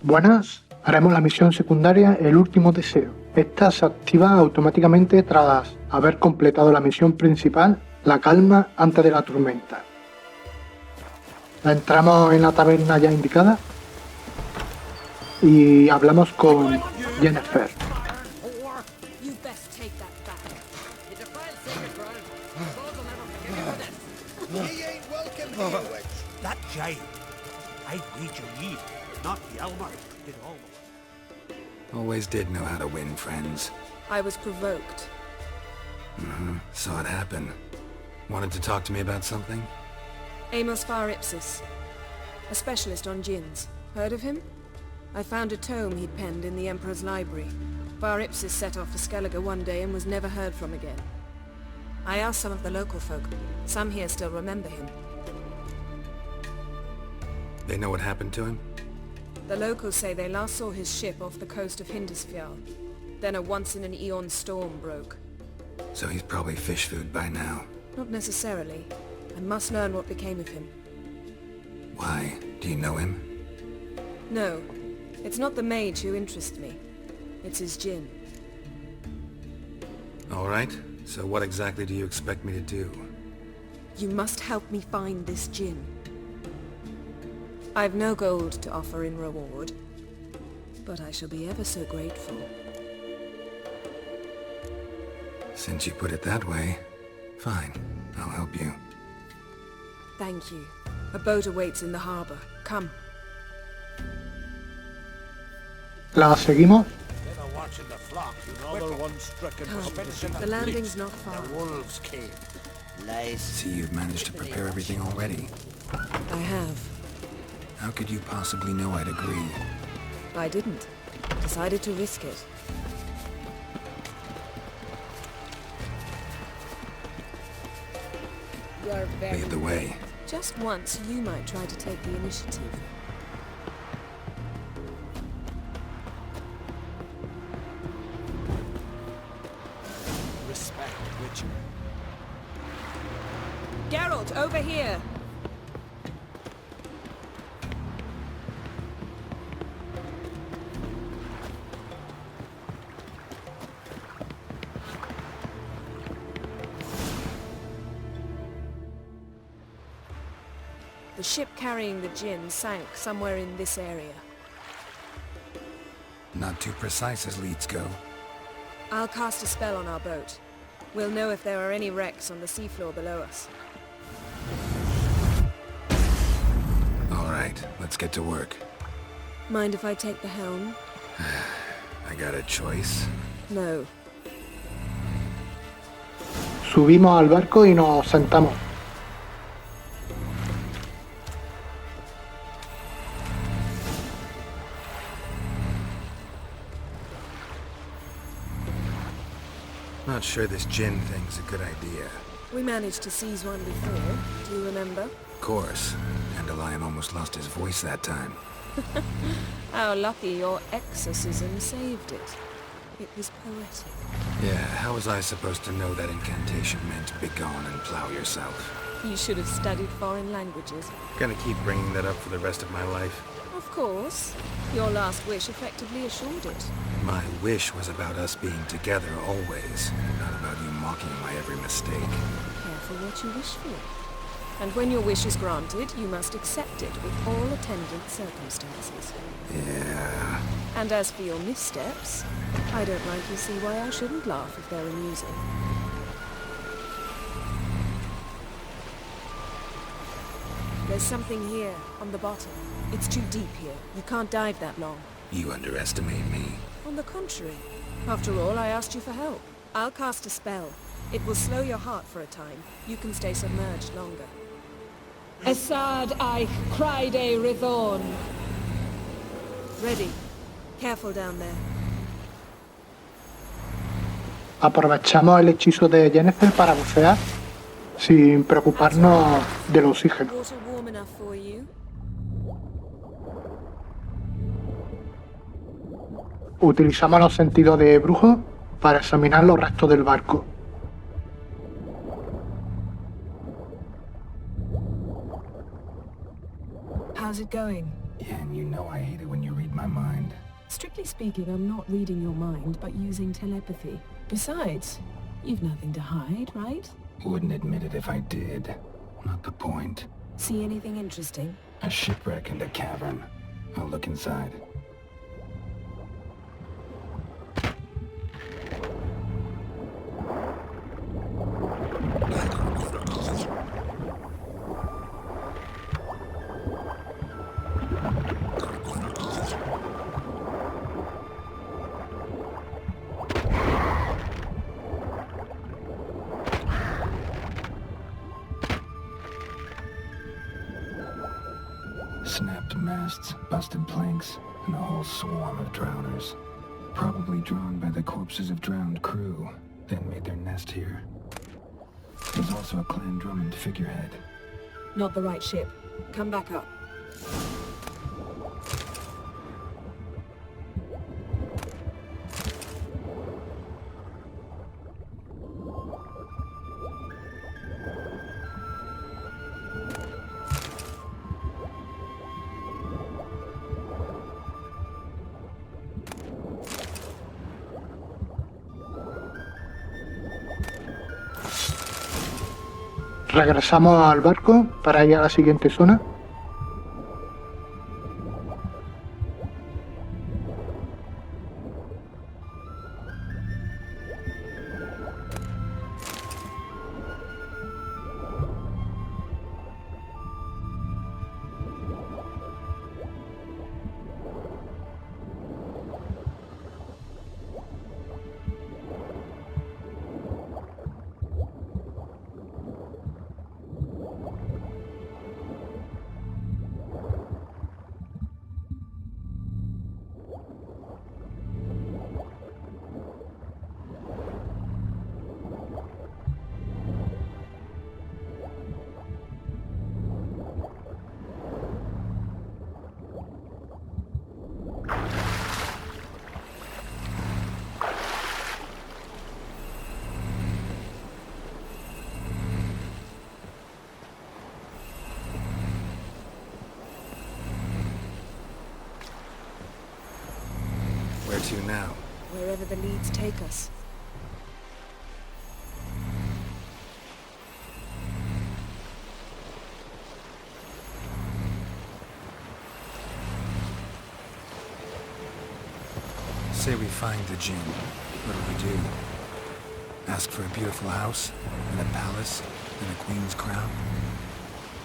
Buenas, haremos la misión secundaria El último deseo. Esta se activa automáticamente tras haber completado la misión principal, La calma antes de la tormenta. Entramos en la taberna ya indicada y hablamos con Jennifer. You best take that back. It's a fine secret, Brian. Suppose I'll never forgive you for this. He ain't welcome here, Wedge. That giant. I wager ye, not Hjalmar, did all. Always did know how to win friends. I was provoked. Saw it happen. Wanted to talk to me about something? Amos Far Ipsis, a specialist on djinns. Heard of him? I found a tome he'd penned in the Emperor's library. Far Ipsis set off for Skellige one day and was never heard from again. I asked some of the local folk. Some here still remember him. They know what happened to him? The locals say they last saw his ship off the coast of Hindisfjall. Then a once-in-an-eon storm broke. So he's probably fish food by now. Not necessarily. I must learn what became of him. Why? Do you know him? No, it's not the mage who interests me. It's his djinn. Alright, so what exactly do you expect me to do? You must help me find this djinn. I've no gold to offer in reward, but I shall be ever so grateful. Since you put it that way, fine, I'll help you. Thank you. A boat awaits in the harbor. Come. La seguimos. Better watching the flock, another one stricken for spinaching The landing's not far. The wolves came. Lies. See, you've managed to prepare everything already. I have. How could you possibly know I'd agree? I didn't. Decided to risk it. You're very... Lead the way. Just once, you might try to take the initiative. Respect, Witcher. Geralt, over here! The ship carrying the djinn sank somewhere in this area. Not too precise as leads go. I'll cast a spell on our boat. We'll know if there are any wrecks on the seafloor below us. Alright, let's get to work. Mind if I take the helm? I got a choice. No. Subimos al barco y nos sentamos. Not sure this gin thing's a good idea. We managed to seize one before. Do you remember? Of course. Dandelion almost lost his voice that time. How lucky your exorcism saved it. It was poetic. Yeah, how was I supposed to know that incantation meant begone and plow yourself? You should have studied foreign languages. Gonna keep bringing that up for the rest of my life. Of course. Your last wish effectively assured it. My wish was about us being together always, not about you mocking my every mistake. Careful what you wish for. And when your wish is granted, you must accept it with all attendant circumstances. Yeah. And as for your missteps, I don't rightly see why I shouldn't laugh if they're amusing. There's something here, on the bottom. It's too deep here. You can't dive that long. You underestimate me. On the contrary. After all, I asked you for help. I'll cast a spell. It will slow your heart for a time. You can stay submerged longer. Esad Eich Cryde Rithorn. Ready. Careful down there. Aprovechamos el hechizo de Jennifer para bucear sin preocuparnos del oxígeno. Water warm enough for you? Utilizamos los sentidos de brujo para examinar los restos del barco. How's it going? Yeah, and you know I hate it when you read read my mind. Strictly speaking, I'm not reading your mind, but using telepathy. Besides, you've nothing to hide, right? Wouldn't admit it if I did. Not the point. See anything interesting? A shipwreck and a cavern. I'll look inside. Snapped masts, busted planks, and a whole swarm of drowners. Probably drawn by the corpses of drowned crew, then made their nest here. There's also a Clan Drummond figurehead. Not the right ship. Come back up. Regresamos al barco para ir a la siguiente zona. Where to now? Wherever the leads take us. Say we find the Jinn. What do we do? Ask for a beautiful house, and a palace, and a queen's crown?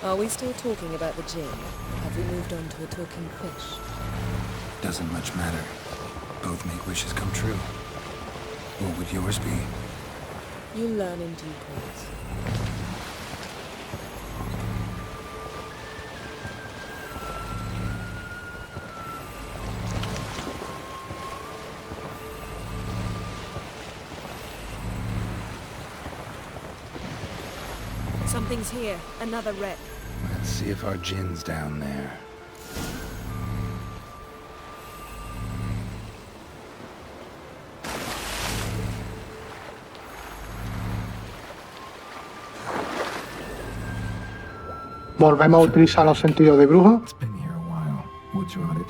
Are we still talking about the Jinn? Or have we moved on to a talking fish? Doesn't much matter. Both make wishes come true. What would yours be? You'll learn in due course. Something's here. Another wreck. Let's see if our Jinn's down there. Volvemos a utilizar los sentidos de brujo. It's been here a while. Woods rotted.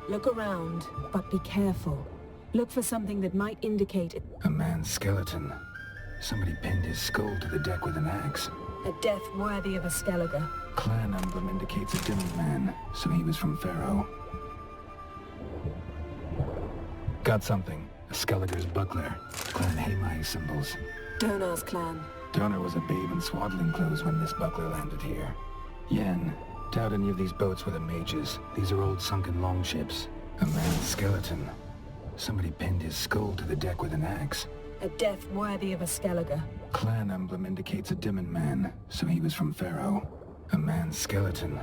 Look around, but be careful. Look for something that might indicate it. A man's skeleton. Somebody pinned his skull to the deck with an axe. A death worthy of a Skellige. Clan emblem indicates a Demon man, so he was from Pharaoh. Got something. A Skellige's buckler. Clan Hamai symbols. Donar's clan. Donor was a babe in swaddling clothes when this buckler landed here. Yen, doubt any of these boats were the mages. These are old sunken longships. A man's skeleton. Somebody pinned his skull to the deck with an axe. A death worthy of a Skellige. Clan emblem indicates a Demon man, so he was from Pharaoh. A man's skeleton.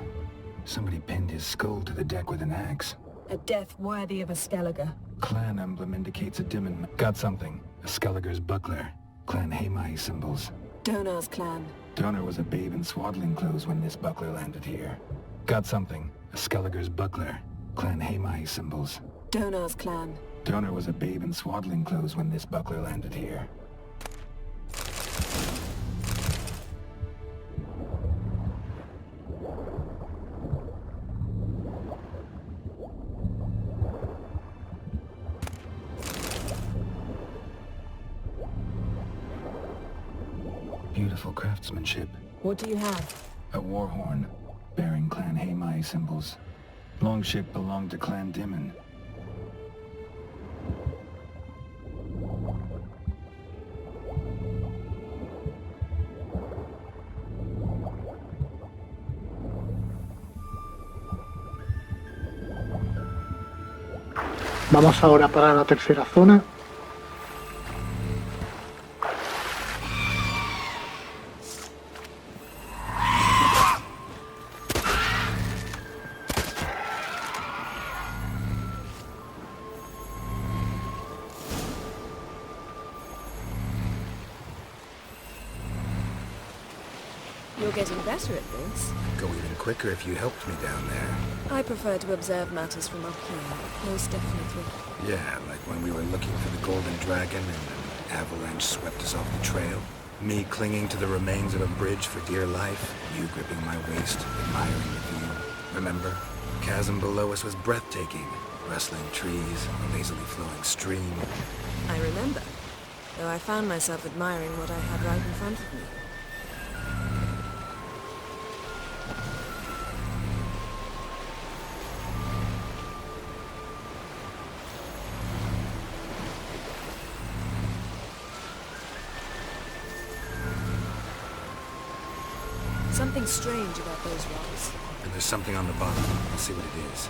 Somebody pinned his skull to the deck with an axe. A death worthy of a Skellige. Clan emblem indicates a Demon man. Got something. A Skellige's buckler. Clan Hamai symbols. Donar's clan. Donor was a babe in swaddling clothes when this buckler landed here. Got something. A Skellige's buckler. Clan Hamai symbols. Donar's clan. Donor was a babe in swaddling clothes when this buckler landed here. Beautiful craftsmanship. What do you have? A war horn, bearing Clan Haemai symbols. Longship belonged to Clan Dimon. Vamos ahora para la tercera zona. You're getting better at this. Go even quicker if you helped me down there. I prefer to observe matters from up here, most definitely. Yeah, like when we were looking for the Golden Dragon and an avalanche swept us off the trail. Me clinging to the remains of a bridge for dear life. You gripping my waist, admiring the view. Remember? The chasm below us was breathtaking. Rustling trees, a lazily flowing stream. I remember, though I found myself admiring what I had right in front of me. Something strange about those rocks. And there's something on the bottom. Let's see what it is.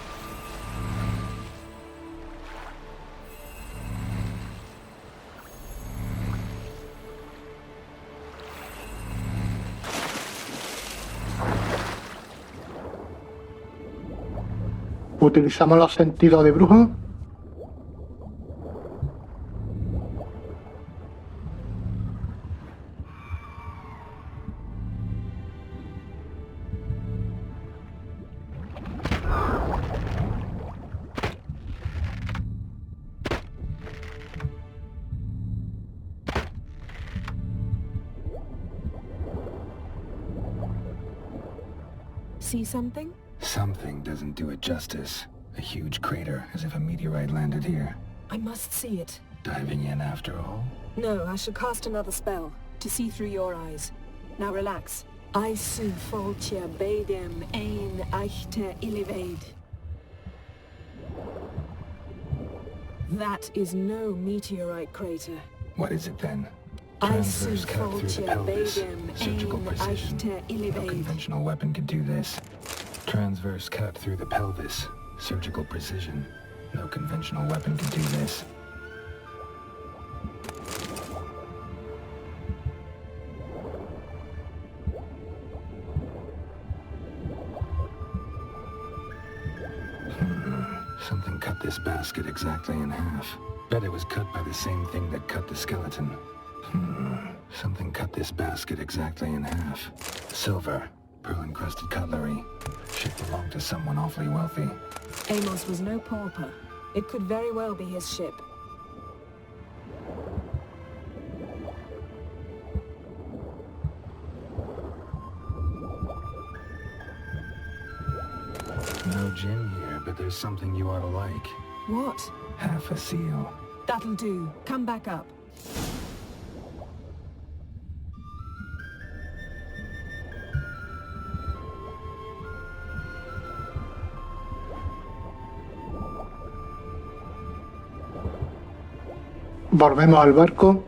Utilizamos los sentidos de brujo. See something? Something doesn't do it justice. A huge crater, as if a meteorite landed here. I must see it. Diving in after all? No, I shall cast another spell, to see through your eyes. Now relax. Aisu foltia beidem ein eichte illivaid. That is no meteorite crater. What is it then? Aisu Transverse cut through the foltia pelvis. beidem Surgical ein precision. eichte No illivaid. conventional weapon could do this. Transverse cut through the pelvis. Surgical precision. No conventional weapon could do this. Something cut this basket exactly in half. Bet it was cut by the same thing that cut the skeleton. Something cut this basket exactly in half. Silver. Pearl-encrusted cutlery. Should belong to someone awfully wealthy. Amos was no pauper. It could very well be his ship. No gin here, but there's something you ought to like. What? Half a seal. That'll do. Come back up. Volvemos al barco.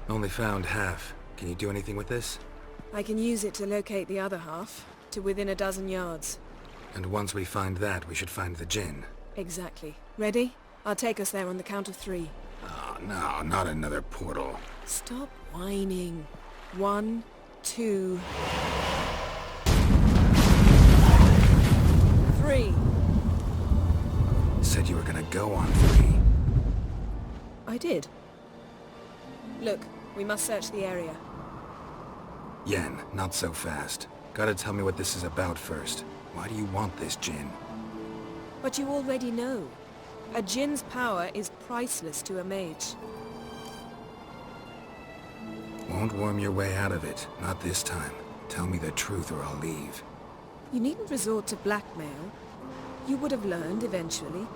Only found half. Can you do anything with this? I can use it to locate the other half, to within a dozen yards. And once we find that, we should find the gin. Exactly. Ready? I'll take us there on the count of 3. Ah, no, not another portal. Stop whining. 1, 2... 3. Said you were gonna go on 3. I did. Look, we must search the area. Yen, not so fast. Gotta tell me what this is about first. Why do you want this Jinn? But you already know. A Jinn's power is priceless to a mage. Won't worm your way out of it. Not this time. Tell me the truth or I'll leave. You needn't resort to blackmail. You would have learned eventually.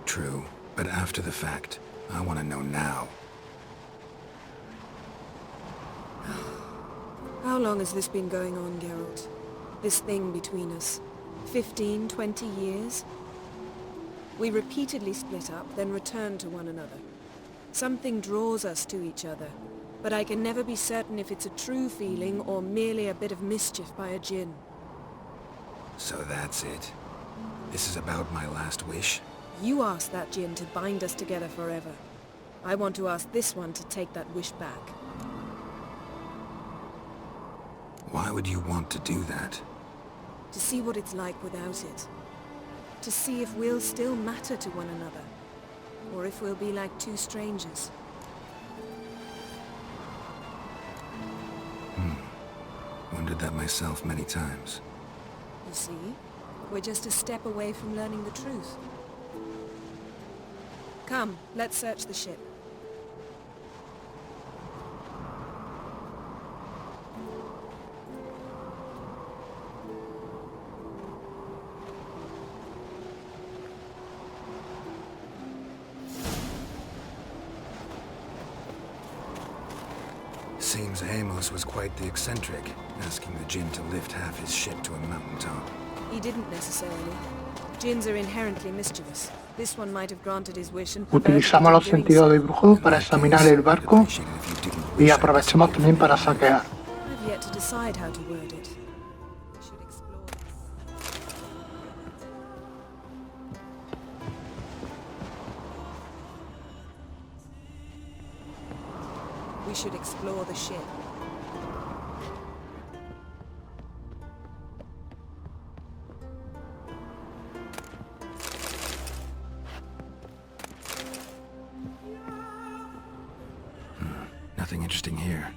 True, but after the fact. I want to know now. How long has this been going on, Geralt? This thing between us? 15, 20 years? We repeatedly split up, then returned to one another. Something draws us to each other, but I can never be certain if it's a true feeling or merely a bit of mischief by a Jinn. So that's it. This is about my last wish? You asked that Jinn to bind us together forever. I want to ask this one to take that wish back. Why would you want to do that? To see what it's like without it. To see if we'll still matter to one another. Or if we'll be like two strangers. Wondered that myself many times. You see? We're just a step away from learning the truth. Come, let's search the ship. Seems Amos was quite the eccentric, asking the Jinn to lift half his ship to a mountaintop. He didn't necessarily. Jinns are inherently mischievous. This one might have granted his wish and... Utilizamos los sentidos de brujo para examinar el barco y aprovechamos también para saquear. I've yet to decide how to word it. We should explore this. We should explore the ship. Nothing interesting here.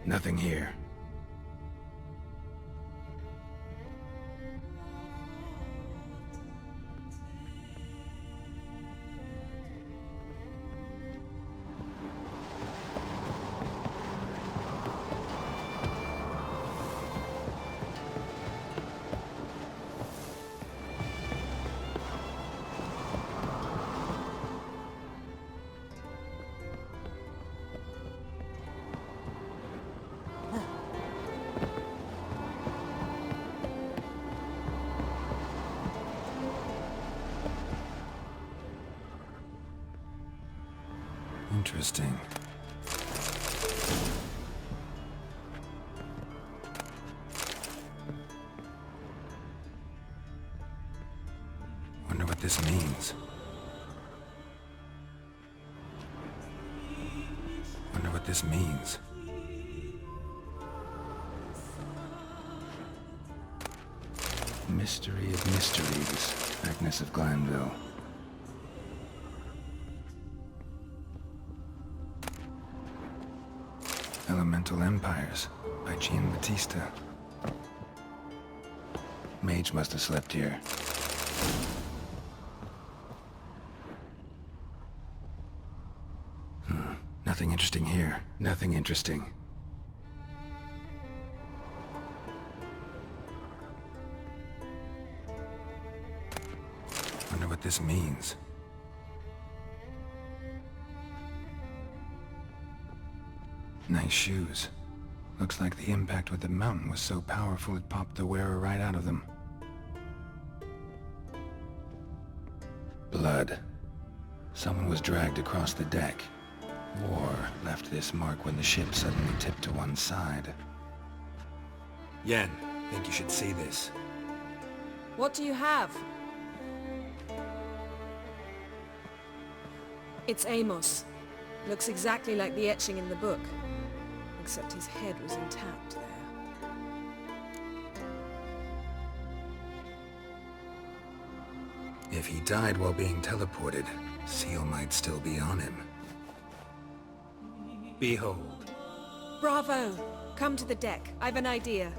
Nothing here. Interesting. Wonder what this means. Wonder what this means. Mystery of mysteries, Agnes of Glanville. Elemental Empires by Gian Battista. Mage must have slept here. Nothing interesting here. Nothing interesting. Wonder what this means. Nice shoes. Looks like the impact with the mountain was so powerful it popped the wearer right out of them. Blood. Someone was dragged across the deck. War left this mark when the ship suddenly tipped to one side. Yen, think you should see this. What do you have? It's Amos. Looks exactly like the etching in the book. Except his head was intact there. If he died while being teleported, Seal might still be on him. Behold. Bravo! Come to the deck. I've an idea.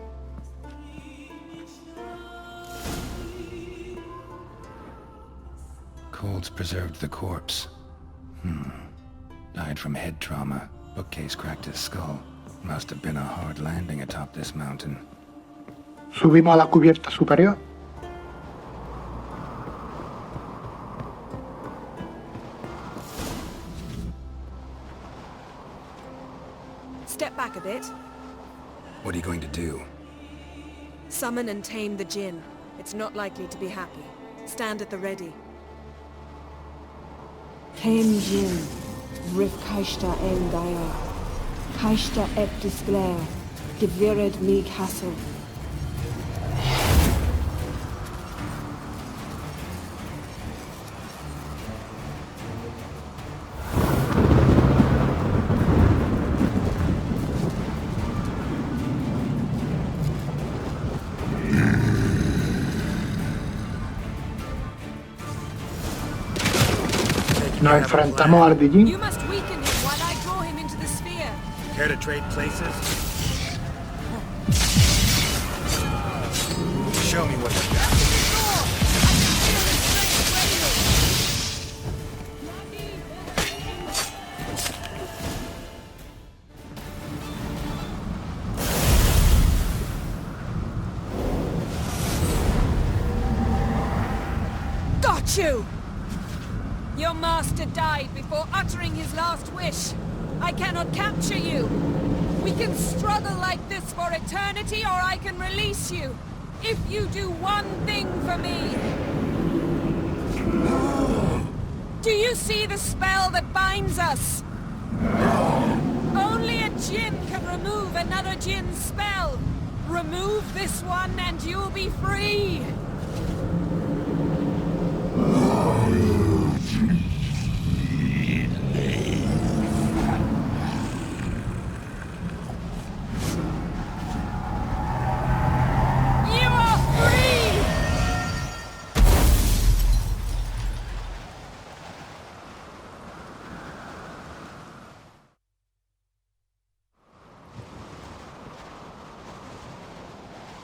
Cold's preserved the corpse. Died from head trauma. Bookcase cracked his skull. Must have been a hard landing atop this mountain. Subimos a la cubierta superior. Step back a bit. What are you going to do? Summon and tame the Jinn. It's not likely to be happy. Stand at the ready. Tame Jinn, Rif Kaishta en Gaia, Kaishta et Disglair, Gevired mi Castle. Nos enfrentamos al You Dijin. must weaken him while I draw him into the sphere. Care to trade places? Show me what you got. Got you! Your master died before uttering his last wish. I cannot capture you. We can struggle like this for eternity, or I can release you. If you do one thing for me. Do you see the spell that binds us? Only a Jinn can remove another Jinn's spell. Remove this one and you'll be free. You are free!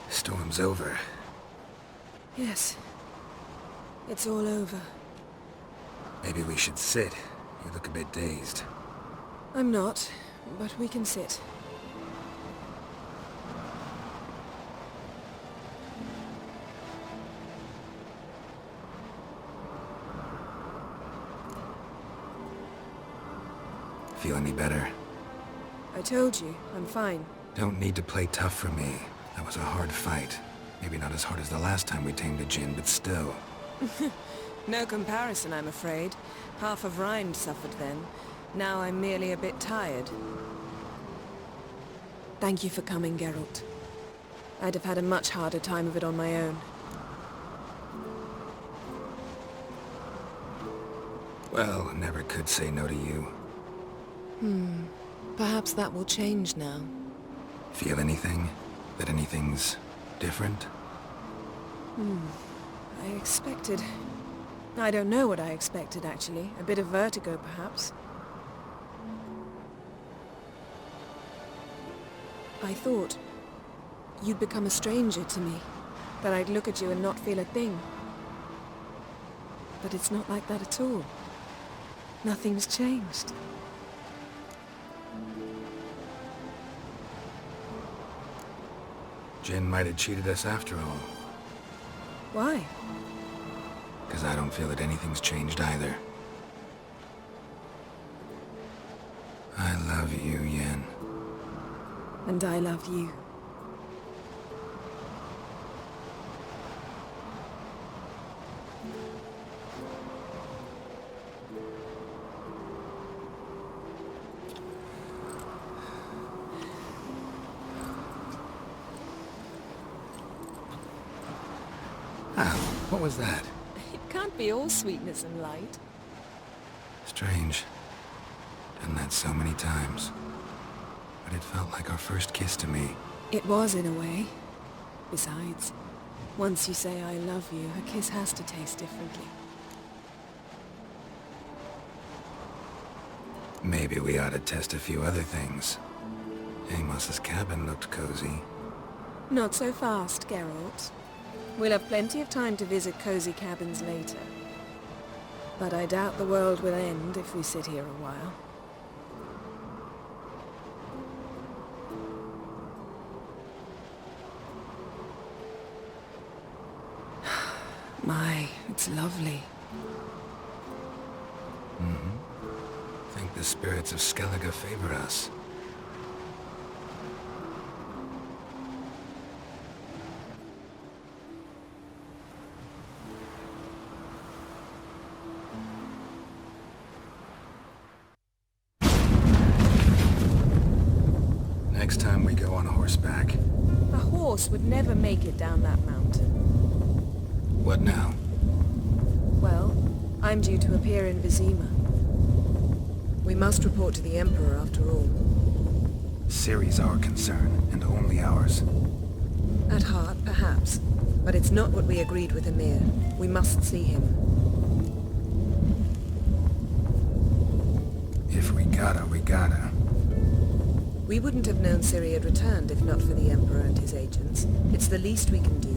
Storm's over. Yes. It's all over. Maybe we should sit. You look a bit dazed. I'm not, but we can sit. Feel any better? I told you, I'm fine. Don't need to play tough for me. That was a hard fight. Maybe not as hard as the last time we tamed a Jinn, but still. No comparison, I'm afraid. Half of Rind suffered then. Now I'm merely a bit tired. Thank you for coming, Geralt. I'd have had a much harder time of it on my own. Well, never could say no to you. Perhaps that will change now. Feel anything? That anything's different? I expected... I don't know what I expected, actually. A bit of vertigo, perhaps. I thought you'd become a stranger to me. That I'd look at you and not feel a thing. But it's not like that at all. Nothing's changed. Jinn might have cheated us after all. Why? Because I don't feel that anything's changed either. I love you, Yen. And I love you. Ow, what was that? It can't be all sweetness and light. Strange. Done that so many times. But it felt like our first kiss to me. It was in a way. Besides, once you say I love you, a kiss has to taste differently. Maybe we ought to test a few other things. Amos's cabin looked cozy. Not so fast, Geralt. We'll have plenty of time to visit cozy cabins later. But I doubt the world will end if we sit here a while. My, it's lovely. I think the spirits of Skellige favor us. Next time we go on horseback. A horse would never make it down that mountain. What now? Well, I'm due to appear in Vizima. We must report to the Emperor after all. Ciri's our concern, and only ours. At heart, perhaps. But it's not what we agreed with Emir. We must see him. If we gotta, we gotta. We wouldn't have known Ciri had returned if not for the Emperor and his agents. It's the least we can do.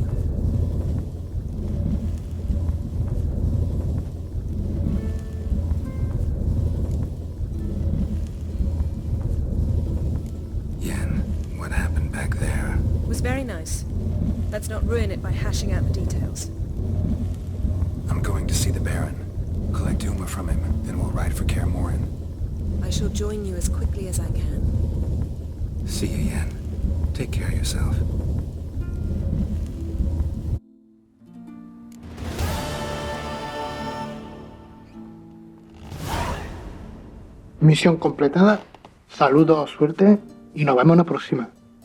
Yen, what happened back there? It was very nice. Let's not ruin it by hashing out the details. I'm going to see the Baron. Collect Uma from him, then we'll ride for Kaer Morhen. I shall join you as quickly as I can. See you, Yen. Take care of yourself. Misión completada. Saludos, suerte y nos vemos en la próxima.